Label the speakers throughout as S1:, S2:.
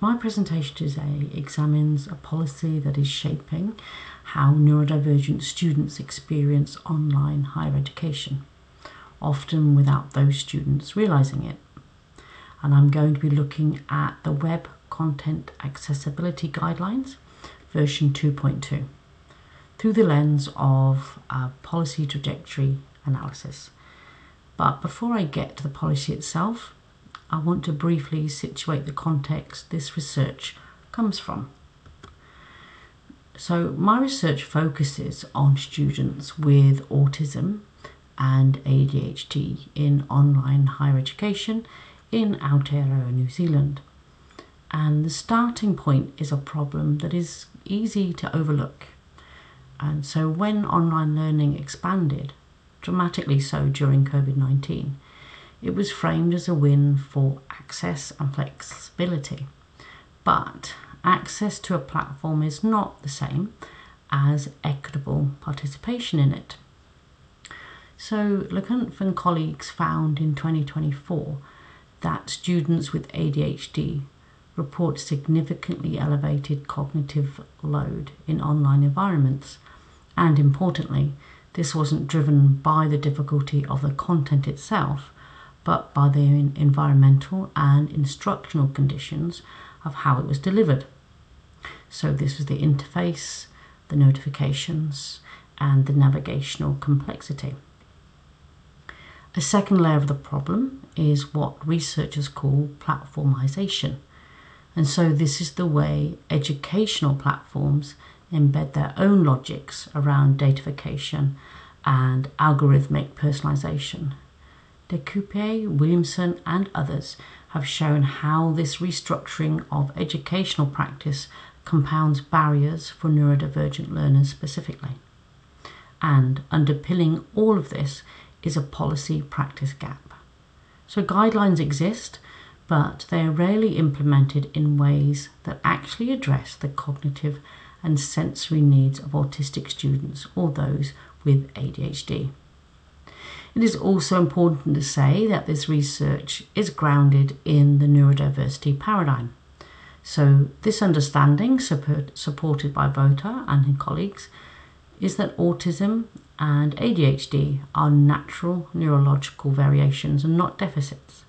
S1: My presentation today examines a policy that is shaping how neurodivergent students experience online higher education, often without those students realising it. And I'm going to be looking at the Web Content Accessibility Guidelines, version 2.2, through the lens of policy trajectory analysis. But before I get to the policy itself, I want to briefly situate the context this research comes from. So my research focuses on students with autism and ADHD in online higher education in Aotearoa, New Zealand. And the starting point is a problem that is easy to overlook. And so when online learning expanded, dramatically so during COVID-19, it was framed as a win for access and flexibility. But access to a platform is not the same as equitable participation in it. So LeCunff and colleagues found in 2024 that students with ADHD report significantly elevated cognitive load in online environments. And importantly, this wasn't driven by the difficulty of the content itself, but by the environmental and instructional conditions of how it was delivered. So this was the interface, the notifications, and the navigational complexity. A second layer of the problem is what researchers call platformization. And so this is the way educational platforms embed their own logics around datafication and algorithmic personalization. De Coupe, Williamson and others have shown how this restructuring of educational practice compounds barriers for neurodivergent learners specifically. And underpinning all of this is a policy practice gap. So guidelines exist, but they are rarely implemented in ways that actually address the cognitive and sensory needs of autistic students or those with ADHD. It is also important to say that this research is grounded in the neurodiversity paradigm. So this understanding, supported by Vota and his colleagues, is that autism and ADHD are natural neurological variations and not deficits.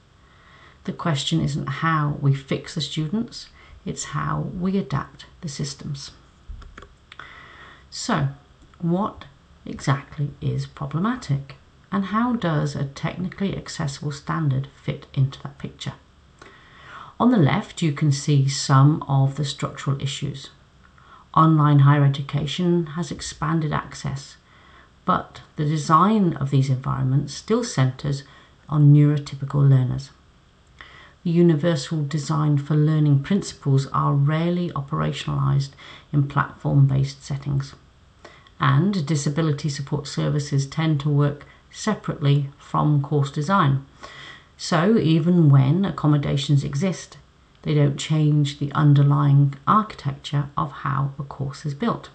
S1: The question isn't how we fix the students, it's how we adapt the systems. So, what exactly is problematic? And how does a technically accessible standard fit into that picture? On the left, you can see some of the structural issues. Online higher education has expanded access, but the design of these environments still centres on neurotypical learners. The universal design for learning principles are rarely operationalised in platform-based settings, and disability support services tend to work separately from course design. So even when accommodations exist, they don't change the underlying architecture of how a course is built.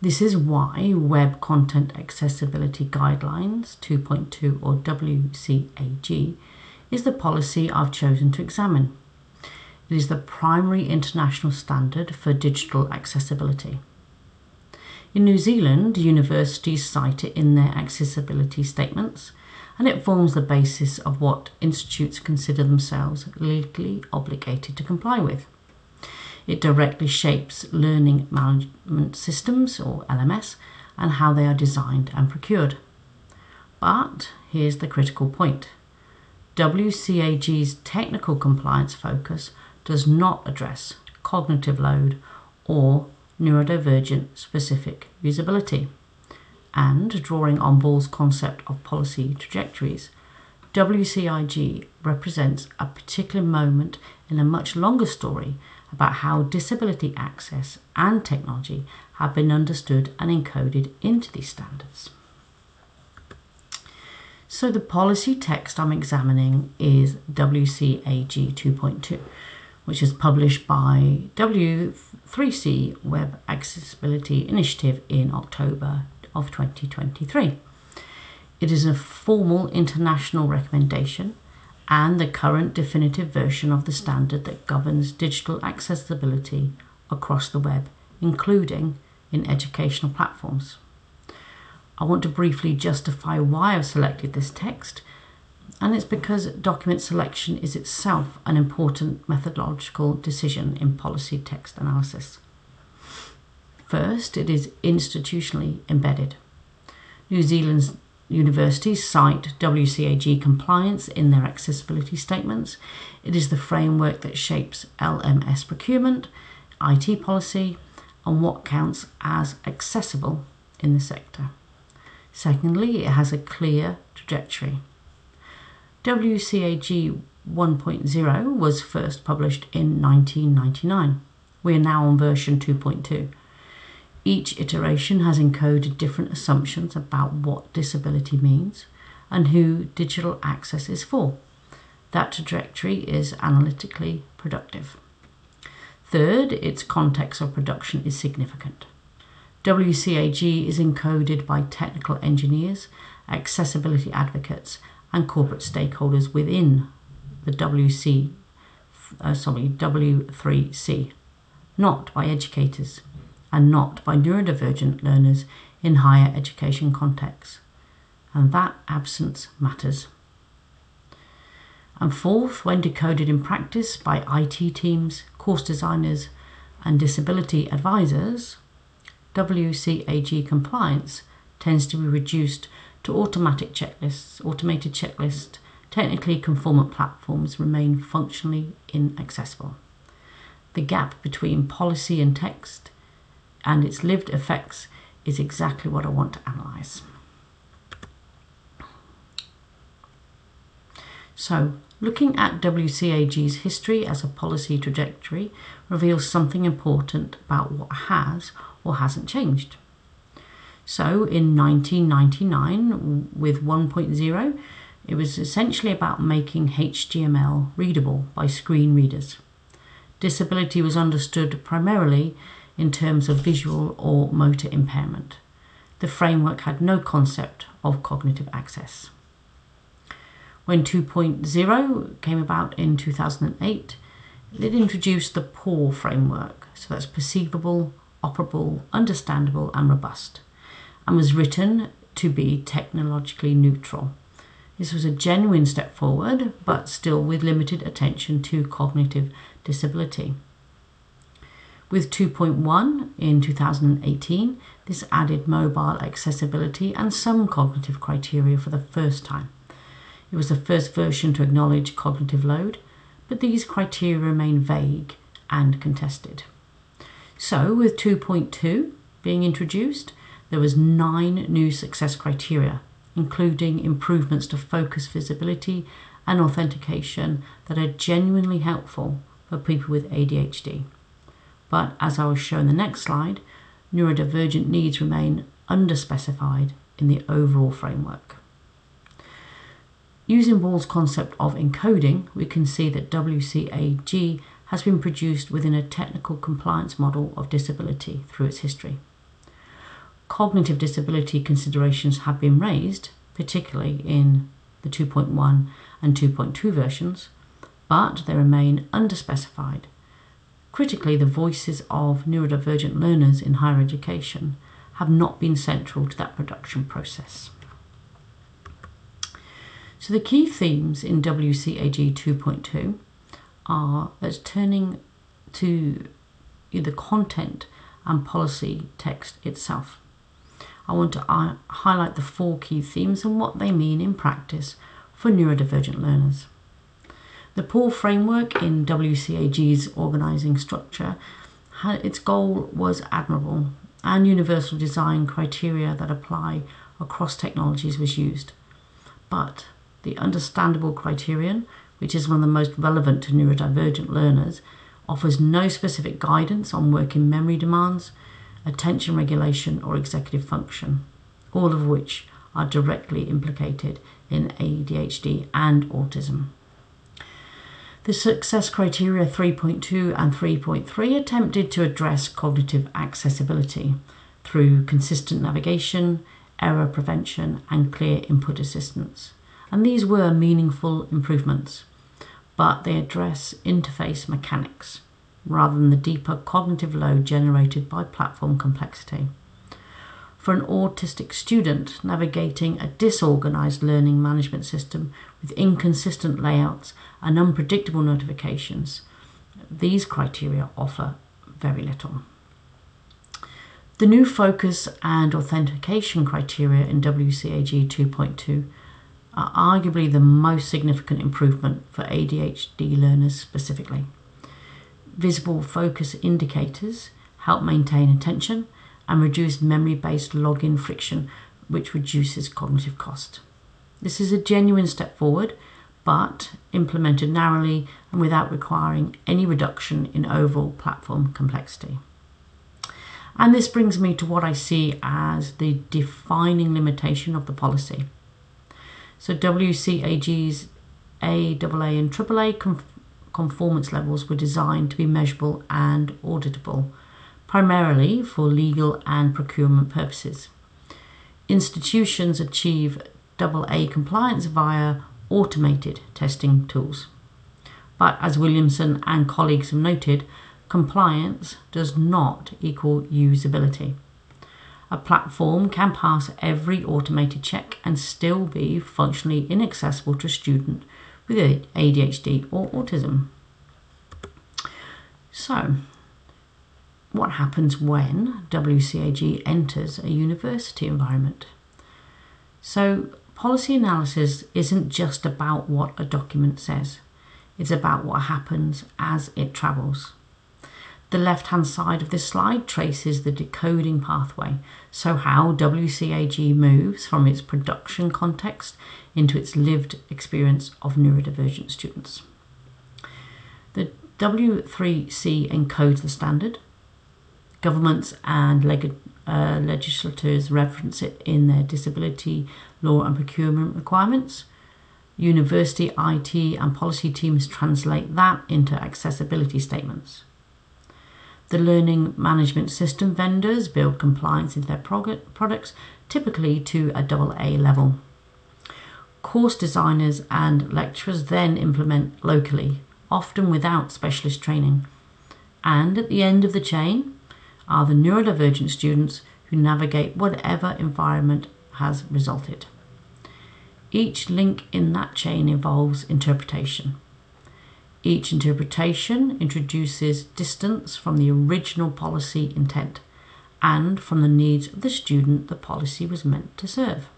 S1: This is why Web Content Accessibility Guidelines 2.2 or WCAG is the policy I've chosen to examine. It is the primary international standard for digital accessibility. In New Zealand, universities cite it in their accessibility statements, and it forms the basis of what institutes consider themselves legally obligated to comply with. It directly shapes learning management systems, or LMS, and how they are designed and procured. But here's the critical point. WCAG's technical compliance focus does not address cognitive load or neurodivergent specific usability. And drawing on Ball's concept of policy trajectories, WCIG represents a particular moment in a much longer story about how disability access and technology have been understood and encoded into these standards. So the policy text I'm examining is WCAG 2.2, which is published by W3C Web Accessibility Initiative in October of 2023. It is a formal international recommendation and the current definitive version of the standard that governs digital accessibility across the web, including in educational platforms. I want to briefly justify why I've selected this text, and it's because document selection is itself an important methodological decision in policy text analysis. First, it is institutionally embedded. New Zealand's universities cite WCAG compliance in their accessibility statements. It is the framework that shapes LMS procurement, IT policy, and what counts as accessible in the sector. Secondly, it has a clear trajectory. WCAG 1.0 was first published in 1999. We are now on version 2.2. Each iteration has encoded different assumptions about what disability means and who digital access is for. That trajectory is analytically productive. Third, its context of production is significant. WCAG is encoded by technical engineers, accessibility advocates, and corporate stakeholders within the W3C, not by educators, and not by neurodivergent learners in higher education contexts. And that absence matters. And fourth, when decoded in practice by IT teams, course designers, and disability advisors, WCAG compliance tends to be reduced to automated checklists. Technically conformant platforms remain functionally inaccessible. The gap between policy and text and its lived effects is exactly what I want to analyse. So, looking at WCAG's history as a policy trajectory reveals something important about what has or hasn't changed. So, in 1999, with 1.0, it was essentially about making HTML readable by screen readers. Disability was understood primarily in terms of visual or motor impairment. The framework had no concept of cognitive access. When 2.0 came about in 2008, it introduced the PAW framework, so that's perceivable, operable, understandable, and robust, and was written to be technologically neutral. This was a genuine step forward, but still with limited attention to cognitive disability. With 2.1 in 2018, this added mobile accessibility and some cognitive criteria for the first time. It was the first version to acknowledge cognitive load, but these criteria remain vague and contested. So, with 2.2 being introduced, there was 9 new success criteria, including improvements to focus, visibility, and authentication that are genuinely helpful for people with ADHD. But as I will show in the next slide, neurodivergent needs remain underspecified in the overall framework. Using Ball's concept of encoding, we can see that WCAG has been produced within a technical compliance model of disability through its history. Cognitive disability considerations have been raised, particularly in the 2.1 and 2.2 versions, but they remain underspecified. Critically, the voices of neurodivergent learners in higher education have not been central to that production process. So the key themes in WCAG 2.2 are that turning to the content and policy text itself. I want to highlight the 4 key themes and what they mean in practice for neurodivergent learners. The PAW framework in WCAG's organising structure, its goal was admirable, and universal design criteria that apply across technologies was used. But the understandable criterion, which is one of the most relevant to neurodivergent learners, offers no specific guidance on working memory demands, attention regulation, or executive function, all of which are directly implicated in ADHD and autism. The success criteria 3.2 and 3.3 attempted to address cognitive accessibility through consistent navigation, error prevention, and clear input assistance. and these were meaningful improvements, but they address interface mechanics rather than the deeper cognitive load generated by platform complexity. For an autistic student, navigating a disorganized learning management system with inconsistent layouts and unpredictable notifications, these criteria offer very little. The new focus and authentication criteria in WCAG 2.2 are arguably the most significant improvement for ADHD learners specifically. Visible focus indicators help maintain attention and reduce memory-based login friction, which reduces cognitive cost. This is a genuine step forward, but implemented narrowly and without requiring any reduction in overall platform complexity. And this brings me to what I see as the defining limitation of the policy. So WCAG's A, AA and AAA conformance levels were designed to be measurable and auditable, primarily for legal and procurement purposes. Institutions achieve AA compliance via automated testing tools. But as Williamson and colleagues have noted, compliance does not equal usability. A platform can pass every automated check and still be functionally inaccessible to a student with ADHD or autism. So, what happens when WCAG enters a university environment? So, policy analysis isn't just about what a document says. It's about what happens as it travels. The left-hand side of this slide traces the decoding pathway, so how WCAG moves from its production context into its lived experience of neurodivergent students. The W3C encodes the standard. Governments and legislators reference it in their disability law and procurement requirements. University IT and policy teams translate that into accessibility statements. The learning management system vendors build compliance into their products, typically to a AA level. Course designers and lecturers then implement locally, often without specialist training. And at the end of the chain are the neurodivergent students who navigate whatever environment has resulted. Each link in that chain involves interpretation. Each interpretation introduces distance from the original policy intent and from the needs of the student the policy was meant to serve.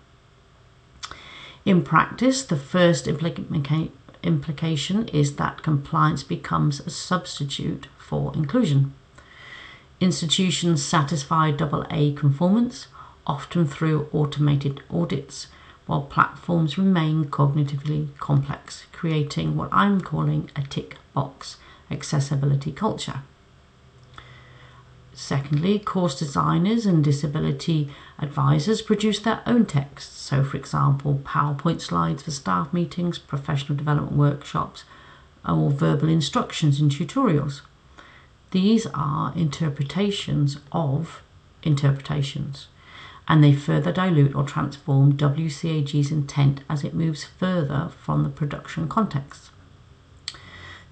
S1: In practice, the first implication is that compliance becomes a substitute for inclusion. Institutions satisfy AA conformance, often through automated audits, while platforms remain cognitively complex, creating what I'm calling a tick box accessibility culture. Secondly, course designers and disability advisors produce their own texts. So, for example, PowerPoint slides for staff meetings, professional development workshops, or verbal instructions and tutorials. These are interpretations of interpretations, and they further dilute or transform WCAG's intent as it moves further from the production context.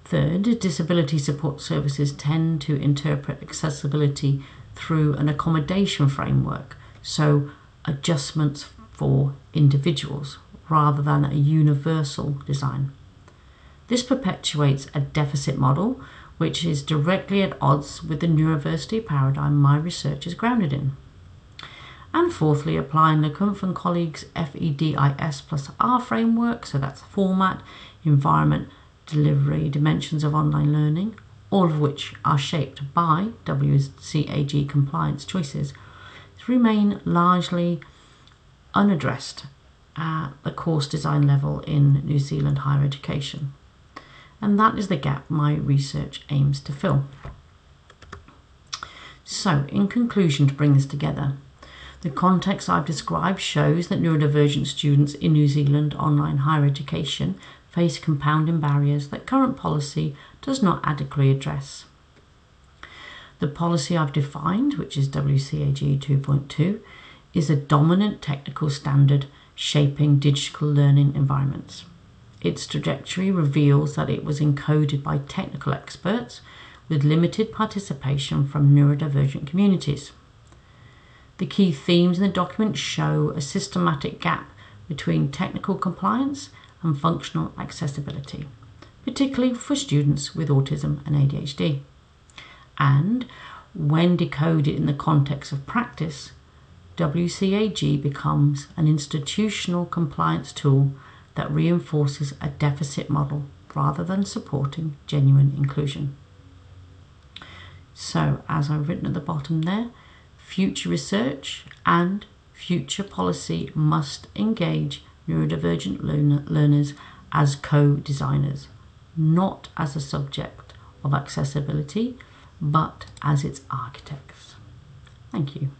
S1: Third, disability support services tend to interpret accessibility through an accommodation framework, so adjustments for individuals rather than a universal design. This perpetuates a deficit model, which is directly at odds with the neurodiversity paradigm my research is grounded in. And fourthly, applying LeCunff and colleagues' FEDIS plus R framework, so that's format, environment, delivery, dimensions of online learning, all of which are shaped by WCAG compliance choices, remain largely unaddressed at the course design level in New Zealand higher education. And that is the gap my research aims to fill. So, in conclusion, to bring this together, the context I've described shows that neurodivergent students in New Zealand online higher education face compounding barriers that current policy does not adequately address. The policy I've defined, which is WCAG 2.2, is a dominant technical standard shaping digital learning environments. Its trajectory reveals that it was encoded by technical experts with limited participation from neurodivergent communities. The key themes in the document show a systematic gap between technical compliance and functional accessibility, particularly for students with autism and ADHD. And when decoded in the context of practice, WCAG becomes an institutional compliance tool that reinforces a deficit model rather than supporting genuine inclusion. So, as I've written at the bottom there, future research and future policy must engage neurodivergent learners as co-designers, not as a subject of accessibility, but as its architects. Thank you.